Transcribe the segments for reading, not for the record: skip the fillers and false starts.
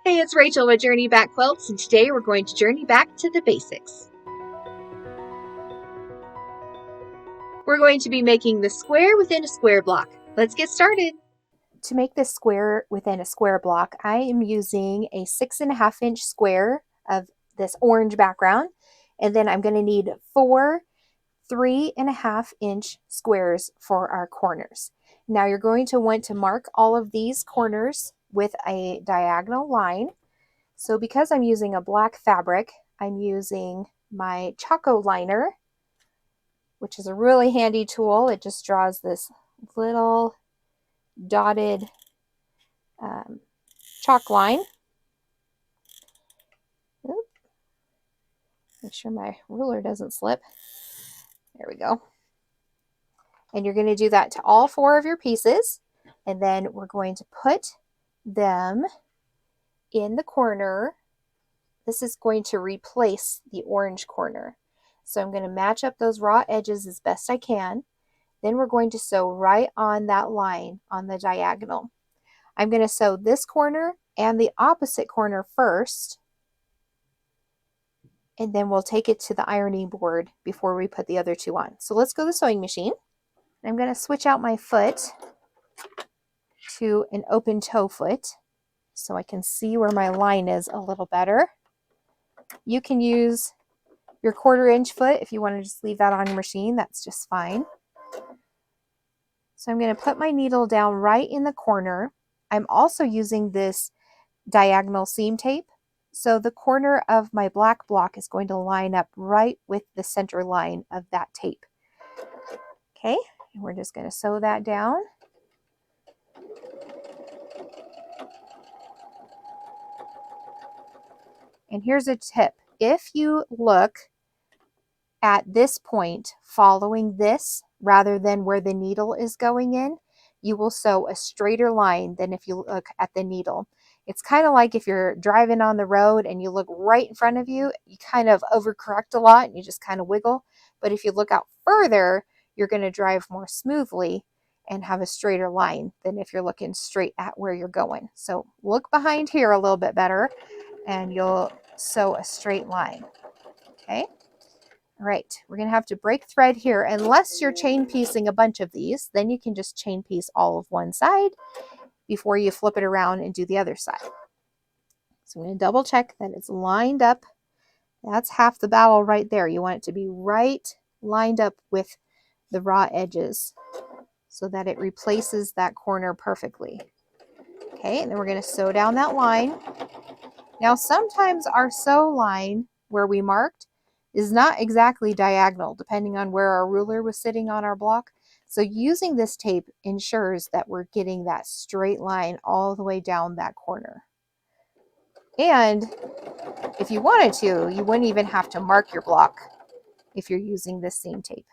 Hey, it's Rachel with Journey Back Quilts, and today we're going to journey back to the basics. We're going to be making the square within a square block. Let's get started. To make this square within a square block, I am using a 6.5 inch square of this orange background, and then I'm going to need 4 3.5 inch squares for our corners. Now you're going to want to mark all of these corners with a diagonal line. So because I'm using a black fabric, I'm using my Choco liner, which is a really handy tool. It just draws this little dotted chalk line. Oop. Make sure my ruler doesn't slip. There we go. And you're going to do that to all 4 of your pieces. And then we're going to put them in the corner. This is going to replace the orange corner. So I'm going to match up those raw edges as best I can. Then we're going to sew right on that line on the diagonal. I'm going to sew this corner and the opposite corner first, and then we'll take it to the ironing board before we put the other 2 on. So let's go to the sewing machine. I'm going to switch out my foot to an open toe foot so I can see where my line is a little better. You can use your 1/4 inch foot if you want to just leave that on your machine. That's just fine. So I'm going to put my needle down right in the corner. I'm also using this diagonal seam tape. So the corner of my black block is going to line up right with the center line of that tape. Okay, and we're just going to sew that down. And here's a tip. If you look at this point following this rather than where the needle is going in, you will sew a straighter line than if you look at the needle. It's kind of like if you're driving on the road and you look right in front of you, you kind of overcorrect a lot and you just kind of wiggle. But if you look out further, you're going to drive more smoothly and have a straighter line than if you're looking straight at where you're going. So look behind here a little bit better and you'll sew a straight line. Okay. All right, we're going to have to break thread here. Unless you're chain piecing a bunch of these, then you can just chain piece all of one side before you flip it around and do the other side. So I'm going to double check that it's lined up. That's half the battle right there. You want it to be right lined up with the raw edges so that it replaces that corner perfectly. Okay, and then we're going to sew down that line. Now sometimes our sew line where we marked is not exactly diagonal depending on where our ruler was sitting on our block. So using this tape ensures that we're getting that straight line all the way down that corner. And if you wanted to, you wouldn't even have to mark your block if you're using this seam tape.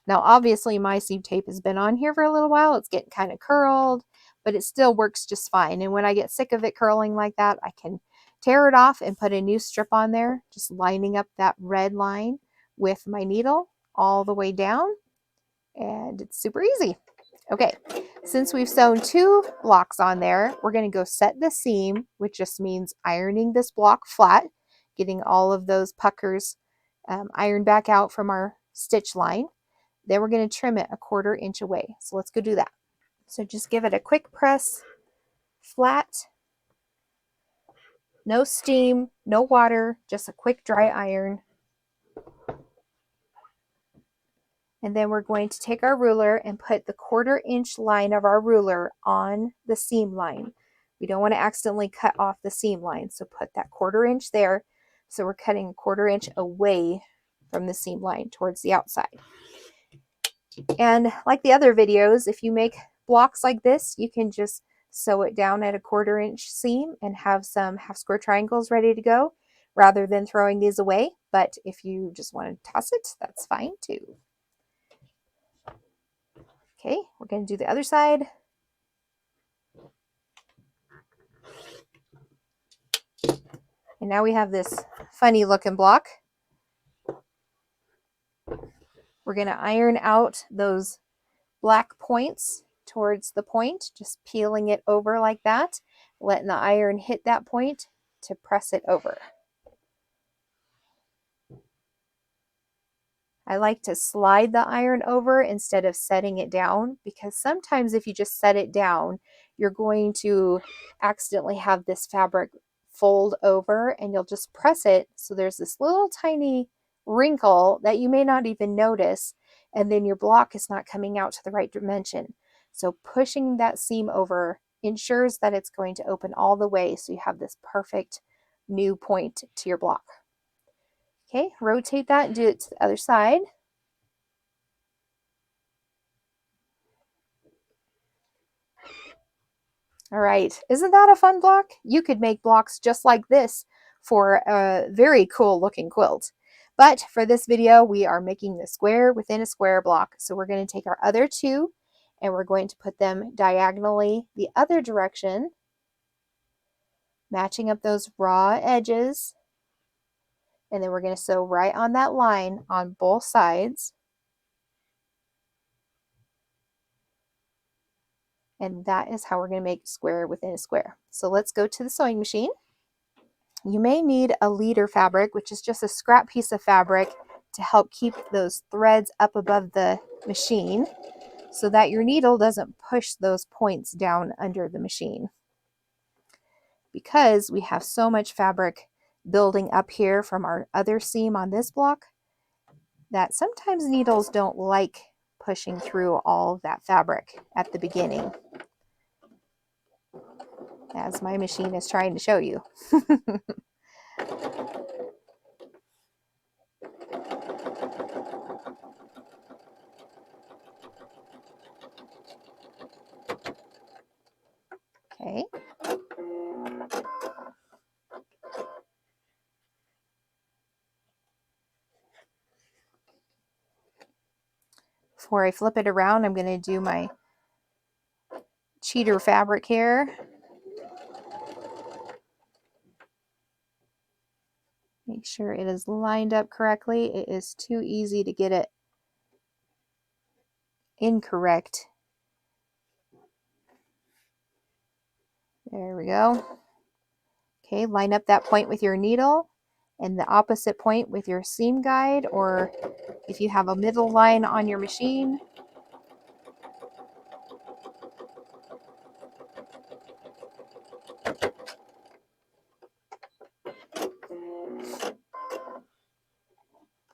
Now obviously my seam tape has been on here for a little while. It's getting kind of curled, but it still works just fine. And when I get sick of it curling like that, I can tear it off and put a new strip on there, just lining up that red line with my needle all the way down, and it's super easy. Okay, since we've sewn 2 blocks on there, we're going to go set the seam, which just means ironing this block flat, getting all of those puckers ironed back out from our stitch line. Then we're going to trim it a 1/4 inch away. So let's go do that. So just give it a quick press, flat. No steam, no water, just a quick dry iron. And then we're going to take our ruler and put the 1/4 inch line of our ruler on the seam line. We don't want to accidentally cut off the seam line, so put that 1/4 inch there. So we're cutting a 1/4 inch away from the seam line towards the outside. And like the other videos, if you make blocks like this, you can just sew it down at a 1/4 inch seam and have some half square triangles ready to go rather than throwing these away. But if you just want to toss it, that's fine too. Okay, we're going to do the other side. And now we have this funny looking block. We're going to iron out those black points towards the point, just peeling it over like that. letting the iron hit that point to press it over. I like to slide the iron over instead of setting it down, because sometimes if you just set it down, you're going to accidentally have this fabric fold over and you'll just press it. So there's this little tiny wrinkle that you may not even notice, and then your block is not coming out to the right dimension. So pushing that seam over ensures that it's going to open all the way, so you have this perfect new point to your block. Okay, rotate that and do it to the other side. All right, isn't that a fun block? You could make blocks just like this for a very cool looking quilt. But for this video, we are making the square within a square block. So we're going to take our other two and we're going to put them diagonally the other direction, matching up those raw edges. And then we're going to sew right on that line on both sides. And that is how we're going to make square within a square. So let's go to the sewing machine. You may need a leader fabric, which is just a scrap piece of fabric to help keep those threads up above the machine so that your needle doesn't push those points down under the machine. Because we have so much fabric building up here from our other seam on this block, that sometimes needles don't like pushing through all of that fabric at the beginning, as my machine is trying to show you. Okay. Before I flip it around, I'm going to do my cheater fabric here. Make sure it is lined up correctly. It is too easy to get it incorrect. There we go. Okay, line up that point with your needle and the opposite point with your seam guide, or if you have a middle line on your machine.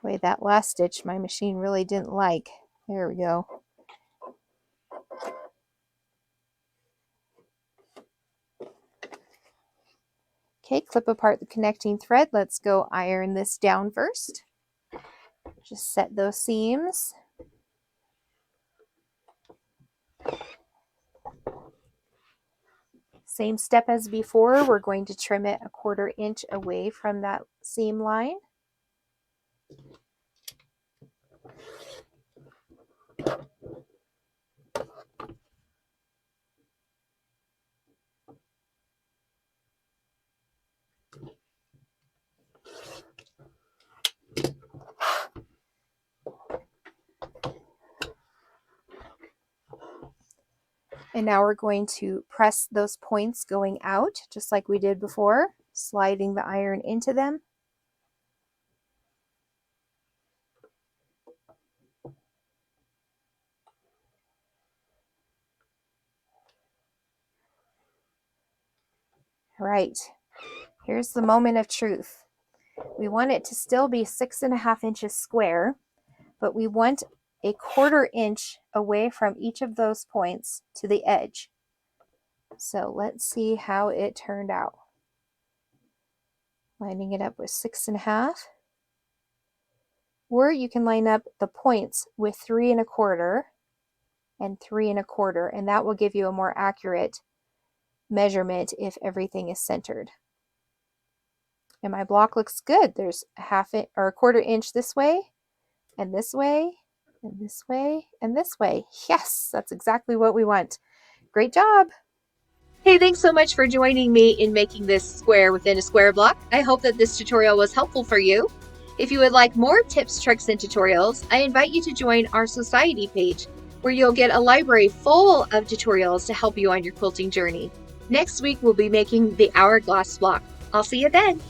Boy, that last stitch my machine really didn't like. There we go. Okay, clip apart the connecting thread. Let's go iron this down first. Just set those seams. Same step as before, we're going to trim it 1/4 inch away from that seam line. And now we're going to press those points going out, just like we did before, sliding the iron into them. All right, here's the moment of truth. We want it to still be 6.5 inches square, but we want a 1/4 inch away from each of those points to the edge. So let's see how it turned out. Lining it up with 6.5. Or you can line up the points with 3.25 and 3.25, and that will give you a more accurate measurement if everything is centered. And my block looks good. There's a 1/4 inch this way, and this way, and this way, and this way. Yes, that's exactly what we want. Great job. Hey, thanks so much for joining me in making this square within a square block. I hope that this tutorial was helpful for you. If you would like more tips, tricks, and tutorials, I invite you to join our society page, where you'll get a library full of tutorials to help you on your quilting journey. Next week, we'll be making the hourglass block. I'll see you then.